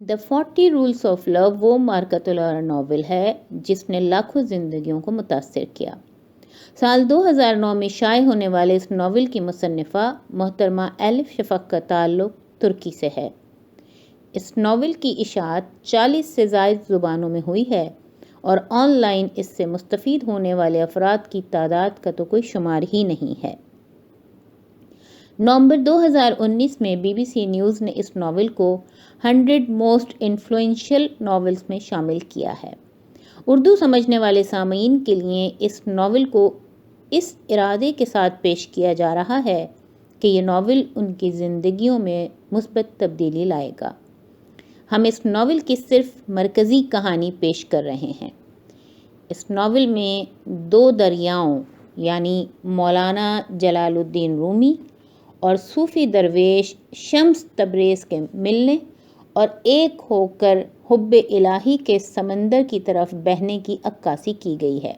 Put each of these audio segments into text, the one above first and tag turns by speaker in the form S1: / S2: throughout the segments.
S1: The 40 rules of لو وہ مارکتولارا novel ہے جس نے لاکھوں زندگیوں کو متاثر کیا۔ سال 2009 میں شائع ہونے والے اس ناول کی مصنفہ محترمہ ایلف شفق کا تعلق ترکی سے ہے۔ اس ناول کی اشاعت 40 سے زائد زبانوں میں ہوئی ہے اور آن لائن اس سے مستفید ہونے والے افراد کی تعداد کا تو کوئی شمار ہی نہیں ہے۔ نومبر 2019 میں بی بی سی نیوز نے اس ناول کو 100 موسٹ انفلوئنشل ناولز میں شامل کیا ہے۔ اردو سمجھنے والے سامعین کے لیے اس ناول کو اس ارادے کے ساتھ پیش کیا جا رہا ہے کہ یہ ناول ان کی زندگیوں میں مثبت تبدیلی لائے گا۔ ہم اس ناول کی صرف مرکزی کہانی پیش کر رہے ہیں۔ اس ناول میں 2 دریاؤں یعنی مولانا جلال الدین رومی اور صوفی درویش شمس تبریز کے ملنے اور ایک ہو کر حب الہی کے سمندر کی طرف بہنے کی عکاسی کی گئی ہے۔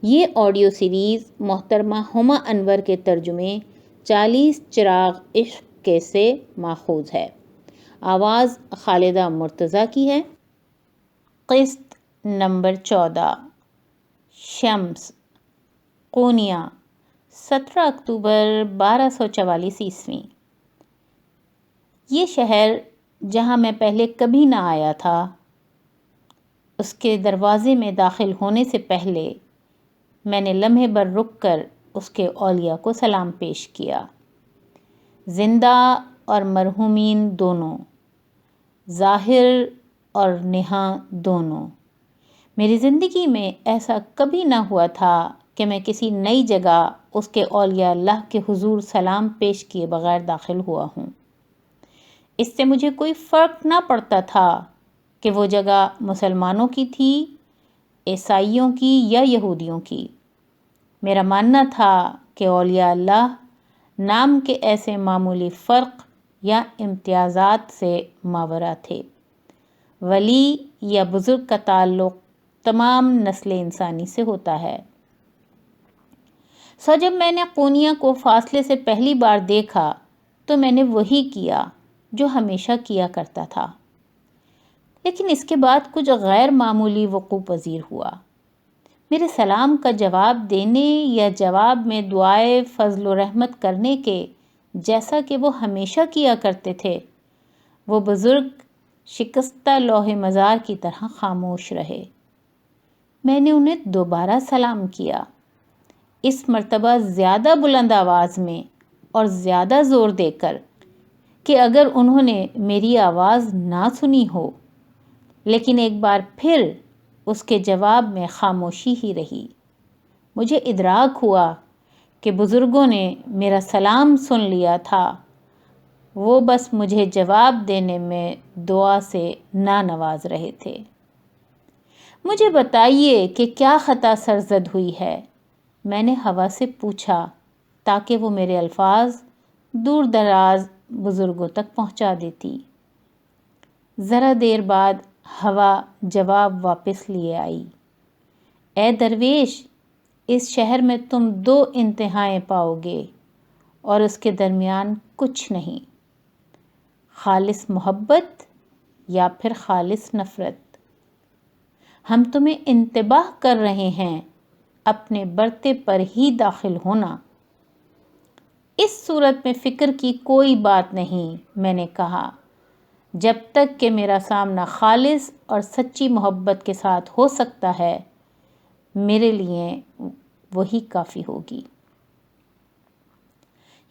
S1: یہ آڈیو سیریز محترمہ ہما انور کے ترجمے 40 چراغ عشق کے سے ماخوذ ہے۔ آواز خالدہ مرتضیٰ کی ہے۔ قسط نمبر 14 شمس قونیہ 17 اکتوبر 1244 عیسوی۔ یہ شہر جہاں میں پہلے کبھی نہ آیا تھا، اس کے دروازے میں داخل ہونے سے پہلے میں نے لمحے بھر رک کر اس کے اولیاء کو سلام پیش کیا، زندہ اور مرحومین دونوں، ظاہر اور نہاں دونوں۔ میری زندگی میں ایسا کبھی نہ ہوا تھا کہ میں کسی نئی جگہ اس کے اولیاء اللہ کے حضور سلام پیش کیے بغیر داخل ہوا ہوں۔ اس سے مجھے کوئی فرق نہ پڑتا تھا کہ وہ جگہ مسلمانوں کی تھی، عیسائیوں کی یا یہودیوں کی۔ میرا ماننا تھا کہ اولیاء اللہ نام کے ایسے معمولی فرق یا امتیازات سے ماورا تھے۔ ولی یا بزرگ کا تعلق تمام نسل انسانی سے ہوتا ہے۔ جب میں نے قونیہ کو فاصلے سے پہلی بار دیکھا تو میں نے وہی کیا جو ہمیشہ کیا کرتا تھا، لیکن اس کے بعد کچھ غیر معمولی وقوع پذیر ہوا۔ میرے سلام کا جواب دینے یا جواب میں دعائے فضل و رحمت کرنے کے جیسا کہ وہ ہمیشہ کیا کرتے تھے، وہ بزرگ شکستہ لوح مزار کی طرح خاموش رہے۔ میں نے انہیں دوبارہ سلام کیا، اس مرتبہ زیادہ بلند آواز میں اور زیادہ زور دے کر کہ اگر انہوں نے میری آواز نہ سنی ہو، لیکن ایک بار پھر اس کے جواب میں خاموشی ہی رہی۔ مجھے ادراک ہوا کہ بزرگوں نے میرا سلام سن لیا تھا، وہ بس مجھے جواب دینے میں دعا سے نہ نواز رہے تھے۔ مجھے بتائیے کہ کیا خطا سرزد ہوئی ہے، میں نے ہوا سے پوچھا تاکہ وہ میرے الفاظ دور دراز بزرگوں تک پہنچا دیتی۔ ذرا دیر بعد ہوا جواب واپس لیے آئی۔ اے درویش، اس شہر میں تم 2 انتہائیں پاؤ گے اور اس کے درمیان کچھ نہیں، خالص محبت یا پھر خالص نفرت۔ ہم تمہیں انتباہ کر رہے ہیں اپنے برتے پر ہی داخل ہونا۔ اس صورت میں فکر کی کوئی بات نہیں، میں نے کہا، جب تک کہ میرا سامنا خالص اور سچی محبت کے ساتھ ہو سکتا ہے، میرے لیے وہی کافی ہوگی۔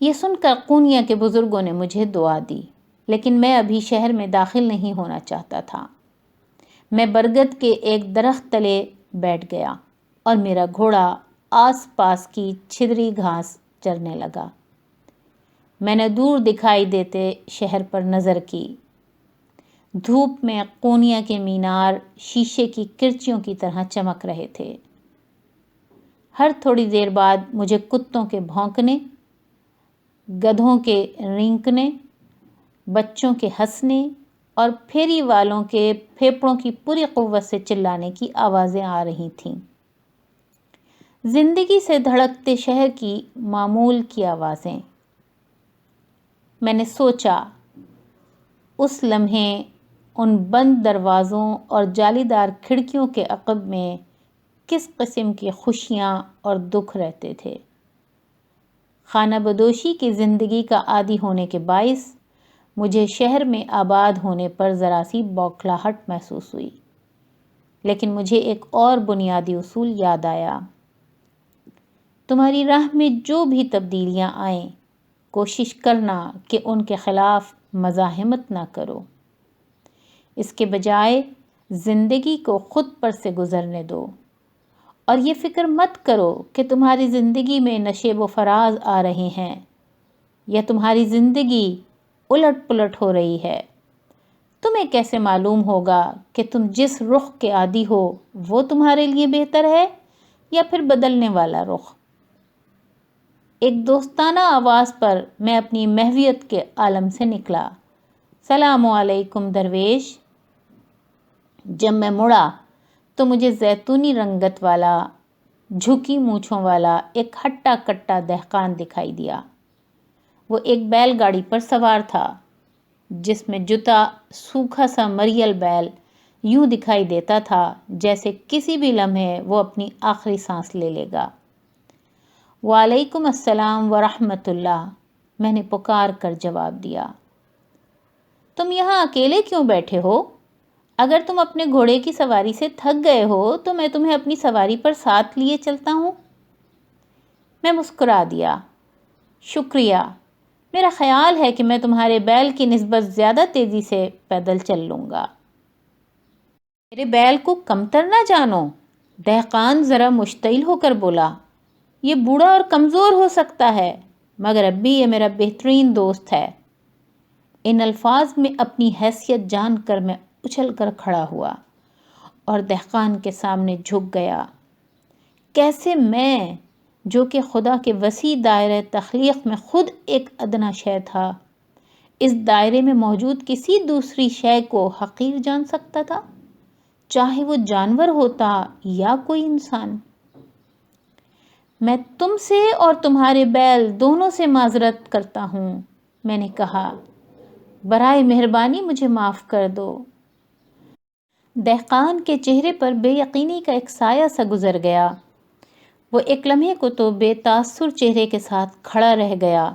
S1: یہ سن کر قونیہ کے بزرگوں نے مجھے دعا دی، لیکن میں ابھی شہر میں داخل نہیں ہونا چاہتا تھا۔ میں برگد کے ایک درخت تلے بیٹھ گیا اور میرا گھوڑا آس پاس کی چھدری گھاس چرنے لگا۔ میں نے دور دکھائی دیتے شہر پر نظر کی۔ دھوپ میں قونیہ کے مینار شیشے کی کرچیوں کی طرح چمک رہے تھے۔ ہر تھوڑی دیر بعد مجھے کتوں کے بھونکنے، گدھوں کے رینکنے، بچوں کے ہنسنے اور پھیری والوں کے پھیپھڑوں کی پوری قوت سے چلانے کی آوازیں آ رہی تھیں۔ زندگی سے دھڑکتے شہر کی معمول کی آوازیں۔ میں نے سوچا، اس لمحے ان بند دروازوں اور جالی دار کھڑکیوں کے عقب میں کس قسم کی خوشیاں اور دکھ رہتے تھے۔ خانہ بدوشی کی زندگی کا عادی ہونے کے باعث مجھے شہر میں آباد ہونے پر ذرا سی بوکھلاہٹ محسوس ہوئی، لیکن مجھے ایک اور بنیادی اصول یاد آیا۔ تمہاری راہ میں جو بھی تبدیلیاں آئیں، کوشش کرنا کہ ان کے خلاف مزاحمت نہ کرو۔ اس کے بجائے زندگی کو خود پر سے گزرنے دو، اور یہ فکر مت کرو کہ تمہاری زندگی میں نشیب و فراز آ رہے ہیں یا تمہاری زندگی الٹ پلٹ ہو رہی ہے۔ تمہیں کیسے معلوم ہوگا کہ تم جس رخ کے عادی ہو وہ تمہارے لیے بہتر ہے یا پھر بدلنے والا رخ؟ ایک دوستانہ آواز پر میں اپنی محویت کے عالم سے نکلا۔ سلام علیکم درویش۔ جب میں مڑا تو مجھے زیتونی رنگت والا، جھکی مونچھوں والا ایک ہٹا کٹا دہقان دکھائی دیا۔ وہ ایک بیل گاڑی پر سوار تھا جس میں جتا سوکھا سا مریل بیل یوں دکھائی دیتا تھا جیسے کسی بھی لمحے وہ اپنی آخری سانس لے لے گا۔ وعلیکم السلام ورحمۃ اللہ، میں نے پکار کر جواب دیا۔ تم یہاں اکیلے کیوں بیٹھے ہو؟ اگر تم اپنے گھوڑے کی سواری سے تھک گئے ہو تو میں تمہیں اپنی سواری پر ساتھ لیے چلتا ہوں۔ میں مسکرا دیا۔ شکریہ، میرا خیال ہے کہ میں تمہارے بیل کی نسبت زیادہ تیزی سے پیدل چل لوں گا۔ میرے بیل کو کمتر نہ جانو، دہقان ذرا مشتعل ہو کر بولا۔ یہ بوڑھا اور کمزور ہو سکتا ہے مگر اب بھی یہ میرا بہترین دوست ہے۔ ان الفاظ میں اپنی حیثیت جان کر میں اچھل کر کھڑا ہوا اور دہقان کے سامنے جھک گیا۔ کیسے میں، جو کہ خدا کے وسیع دائرہ تخلیق میں خود ایک ادنا شے تھا، اس دائرے میں موجود کسی دوسری شے کو حقیر جان سکتا تھا، چاہے وہ جانور ہوتا یا کوئی انسان؟ میں تم سے اور تمہارے بیل دونوں سے معذرت کرتا ہوں، میں نے کہا۔ برائے مہربانی مجھے معاف کر دو۔ دہقان کے چہرے پر بے یقینی کا ایک سایہ سا گزر گیا۔ وہ ایک لمحے کو تو بے تاثر چہرے کے ساتھ کھڑا رہ گیا،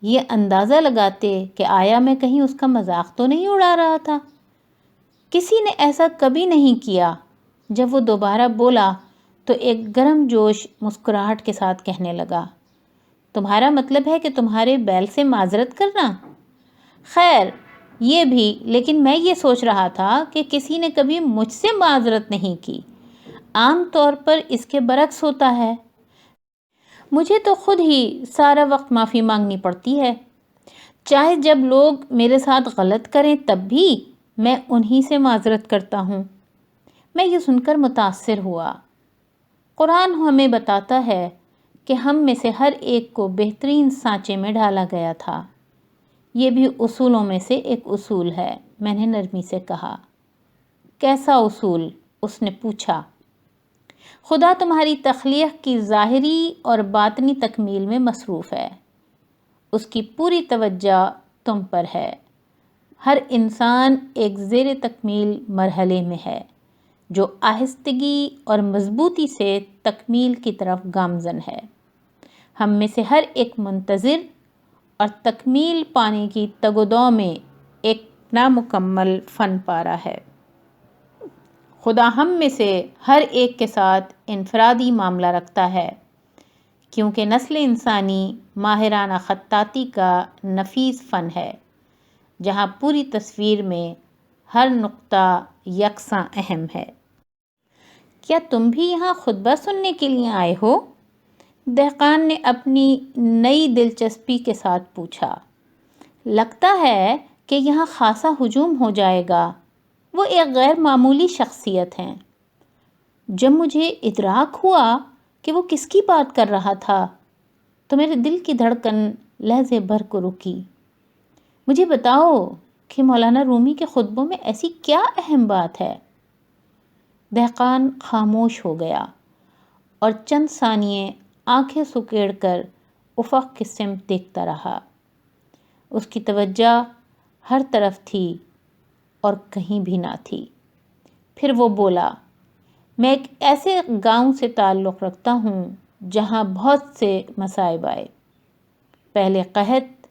S1: یہ اندازہ لگاتے کہ آیا میں کہیں اس کا مذاق تو نہیں اڑا رہا تھا۔ کسی نے ایسا کبھی نہیں کیا۔ جب وہ دوبارہ بولا تو ایک گرم جوش مسکراہٹ کے ساتھ کہنے لگا، تمہارا مطلب ہے کہ تمہارے بیل سے معذرت کرنا؟ خیر یہ بھی، لیکن میں یہ سوچ رہا تھا کہ کسی نے کبھی مجھ سے معذرت نہیں کی۔ عام طور پر اس کے برعکس ہوتا ہے۔ مجھے تو خود ہی سارا وقت معافی مانگنی پڑتی ہے، چاہے جب لوگ میرے ساتھ غلط کریں تب بھی میں انہی سے معذرت کرتا ہوں۔ میں یہ سن کر متاثر ہوا۔ قرآن ہمیں بتاتا ہے کہ ہم میں سے ہر ایک کو بہترین سانچے میں ڈالا گیا تھا۔ یہ بھی اصولوں میں سے ایک اصول ہے، میں نے نرمی سے کہا۔ کیسا اصول؟ اس نے پوچھا۔ خدا تمہاری تخلیق کی ظاہری اور باطنی تکمیل میں مصروف ہے، اس کی پوری توجہ تم پر ہے۔ ہر انسان ایک زیر تکمیل مرحلے میں ہے جو آہستگی اور مضبوطی سے تکمیل کی طرف گامزن ہے۔ ہم میں سے ہر ایک منتظر اور تکمیل پانے کی تگ و دو میں ایک نامکمل فن پارہ ہے۔ خدا ہم میں سے ہر ایک کے ساتھ انفرادی معاملہ رکھتا ہے، کیونکہ نسل انسانی ماہرانہ خطاطی کا نفیس فن ہے، جہاں پوری تصویر میں ہر نقطہ یکساں اہم ہے۔ کیا تم بھی یہاں خطبہ سننے کے لیے آئے ہو؟ دہقان نے اپنی نئی دلچسپی کے ساتھ پوچھا۔ لگتا ہے کہ یہاں خاصا ہجوم ہو جائے گا۔ وہ ایک غیر معمولی شخصیت ہیں۔ جب مجھے ادراک ہوا کہ وہ کس کی بات کر رہا تھا تو میرے دل کی دھڑکن لہجے بھر کو رکی۔ مجھے بتاؤ کہ مولانا رومی کے خطبوں میں ایسی کیا اہم بات ہے؟ دہقان خاموش ہو گیا اور چند ثانیے آنکھیں سکیڑ کر افق کی سمت دیکھتا رہا۔ اس کی توجہ ہر طرف تھی اور کہیں بھی نہ تھی۔ پھر وہ بولا، میں ایک ایسے گاؤں سے تعلق رکھتا ہوں جہاں بہت سے مصائب آئے، پہلے قحط،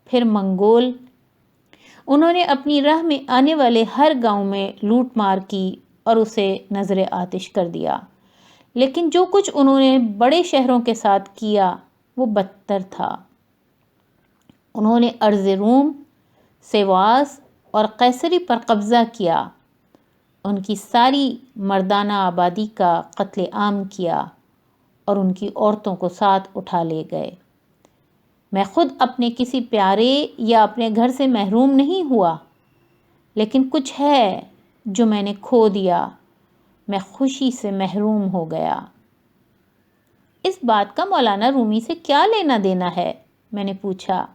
S1: پھر منگول۔ انہوں نے اپنی راہ میں آنے والے ہر گاؤں میں لوٹ مار کی اور اسے نظر آتش کر دیا، لیکن جو کچھ انہوں نے بڑے شہروں کے ساتھ کیا وہ بدتر تھا۔ انہوں نے ارض روم، سیواس اور قیصری پر قبضہ کیا، ان کی ساری مردانہ آبادی کا قتل عام کیا اور ان کی عورتوں کو ساتھ اٹھا لے گئے۔ میں خود اپنے کسی پیارے یا اپنے گھر سے محروم نہیں ہوا، لیکن کچھ ہے جو میں نے کھو دیا، میں خوشی سے محروم ہو گیا۔ اس بات کا مولانا رومی سے کیا لینا دینا ہے؟ میں نے پوچھا۔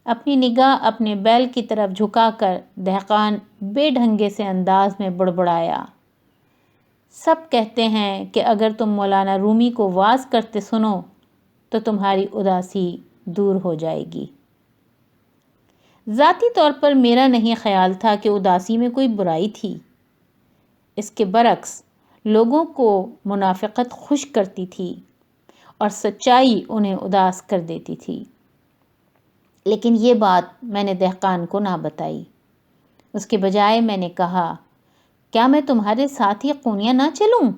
S1: اپنی نگاہ اپنے بیل کی طرف جھکا کر دہقان بے ڈھنگے سے انداز میں بڑبڑایا، سب کہتے ہیں کہ اگر تم مولانا رومی کو واز کرتے سنو تو تمہاری اداسی دور ہو جائے گی۔ ذاتی طور پر میرا نہیں خیال تھا کہ اداسی میں کوئی برائی تھی۔ اس کے برعکس لوگوں کو منافقت خوش کرتی تھی اور سچائی انہیں اداس کر دیتی تھی۔ لیکن یہ بات میں نے دہقان کو نہ بتائی۔ اس کے بجائے میں نے کہا، کیا میں تمہارے ساتھ ہی قونیہ نہ چلوں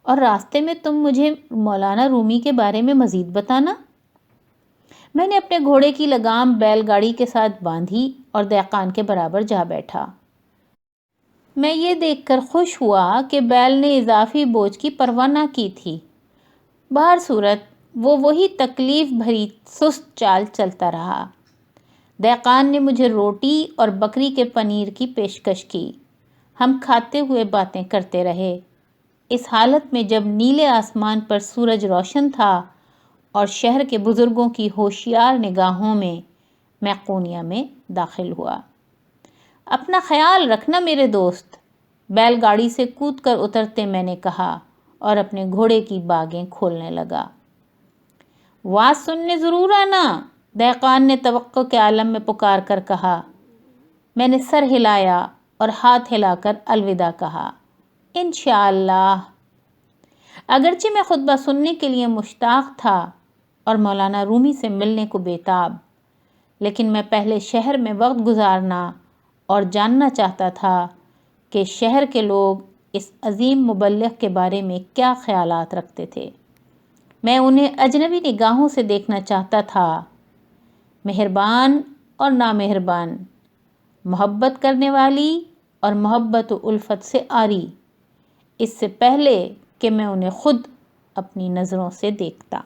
S1: اور راستے میں تم مجھے مولانا رومی کے بارے میں مزید بتانا؟ میں نے اپنے گھوڑے کی لگام بیل گاڑی کے ساتھ باندھی اور دہقان کے برابر جا بیٹھا۔ میں یہ دیکھ کر خوش ہوا کہ بیل نے اضافی بوجھ کی پرواہ نہ کی تھی۔ بہر صورت وہ وہی تکلیف بھری سست چال چلتا رہا۔ دہقان نے مجھے روٹی اور بکری کے پنیر کی پیشکش کی۔ ہم کھاتے ہوئے باتیں کرتے رہے، اس حالت میں جب نیلے آسمان پر سورج روشن تھا اور شہر کے بزرگوں کی ہوشیار نگاہوں میں قونیہ میں داخل ہوا۔ اپنا خیال رکھنا میرے دوست، بیل گاڑی سے کود کر اترتے میں نے کہا اور اپنے گھوڑے کی باگیں کھولنے لگا۔ واز سننے ضرور آنا، دہقان نے توقع کے عالم میں پکار کر کہا۔ میں نے سر ہلایا اور ہاتھ ہلا کر الوداع کہا، انشاءاللہ۔ اگرچہ میں خطبہ سننے کے لیے مشتاق تھا اور مولانا رومی سے ملنے کو بیتاب، لیکن میں پہلے شہر میں وقت گزارنا اور جاننا چاہتا تھا کہ شہر کے لوگ اس عظیم مبلغ کے بارے میں کیا خیالات رکھتے تھے۔ میں انہیں اجنبی نگاہوں سے دیکھنا چاہتا تھا، مہربان اور نامہربان، محبت کرنے والی اور محبت و الفت سے عاری، اس سے پہلے کہ میں انہیں خود اپنی نظروں سے دیکھتا۔